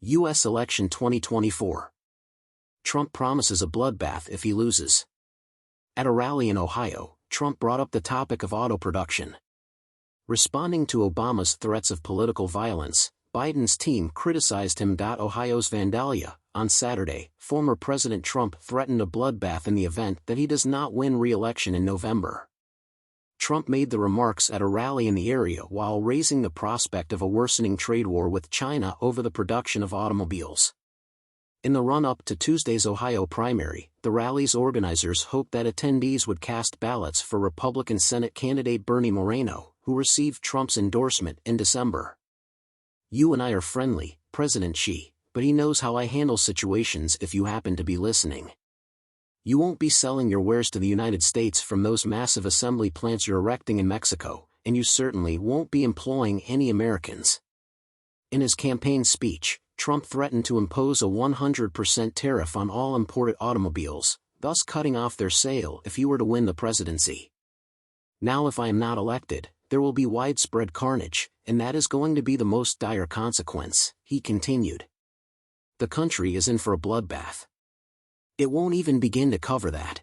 U.S. Election 2024. Trump promises a bloodbath if he loses. At a rally in Ohio, Trump brought up the topic of auto production. Responding to Obama's threats of political violence, Biden's team criticized him. Ohio's Vandalia. On Saturday, former President Trump threatened a bloodbath in the event that he does not win re-election in November. Trump made the remarks at a rally in the area while raising the prospect of a worsening trade war with China over the production of automobiles. In the run-up to Tuesday's Ohio primary, the rally's organizers hoped that attendees would cast ballots for Republican Senate candidate Bernie Moreno, who received Trump's endorsement in December. "You and I are friendly, President Xi, but he knows how I handle situations if you happen to be listening. You won't be selling your wares to the United States from those massive assembly plants you're erecting in Mexico, and you certainly won't be employing any Americans." In his campaign speech, Trump threatened to impose a 100% tariff on all imported automobiles, thus cutting off their sale if he were to win the presidency. "Now if I am not elected, there will be widespread carnage, and that is going to be the most dire consequence," he continued. "The country is in for a bloodbath. It won't even begin to cover that.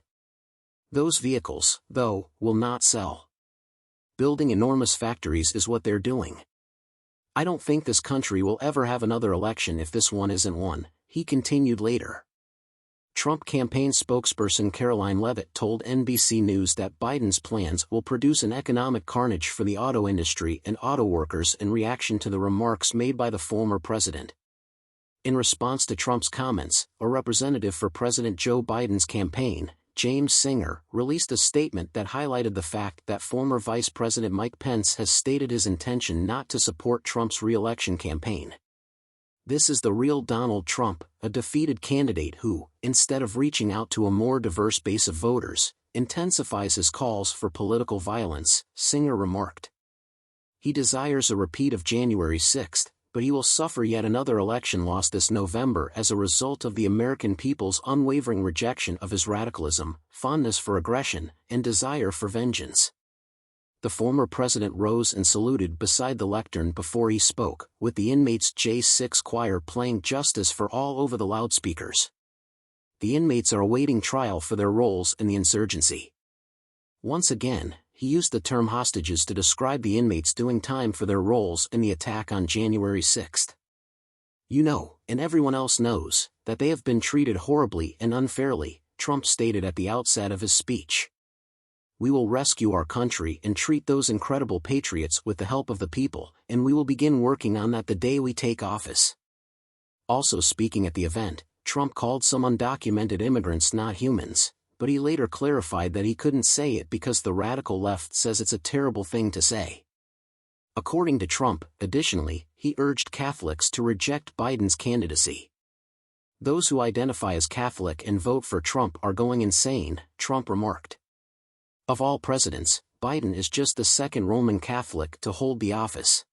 Those vehicles, though, will not sell. Building enormous factories is what they're doing. I don't think this country will ever have another election if this one isn't won," he continued later. Trump campaign spokesperson Caroline Leavitt told NBC News that Biden's plans will produce an economic carnage for the auto industry and auto workers in reaction to the remarks made by the former president. In response to Trump's comments, a representative for President Joe Biden's campaign, James Singer, released a statement that highlighted the fact that former Vice President Mike Pence has stated his intention not to support Trump's re-election campaign. "This is the real Donald Trump, a defeated candidate who, instead of reaching out to a more diverse base of voters, intensifies his calls for political violence," Singer remarked. "He desires a repeat of January 6, but he will suffer yet another election loss this November as a result of the American people's unwavering rejection of his radicalism, fondness for aggression, and desire for vengeance." The former president rose and saluted beside the lectern before he spoke, with the inmates' J6 choir playing "Justice for All" over the loudspeakers. The inmates are awaiting trial for their roles in the insurgency. Once again, he used the term hostages to describe the inmates doing time for their roles in the attack on January 6. "You know, and everyone else knows, that they have been treated horribly and unfairly," Trump stated at the outset of his speech. "We will rescue our country and treat those incredible patriots with the help of the people, and we will begin working on that the day we take office." Also speaking at the event, Trump called some undocumented immigrants not humans, but he later clarified that he couldn't say it because the radical left says it's a terrible thing to say. According to Trump, additionally, he urged Catholics to reject Biden's candidacy. "Those who identify as Catholic and vote for Trump are going insane," Trump remarked. Of all presidents, Biden is just the second Roman Catholic to hold the office.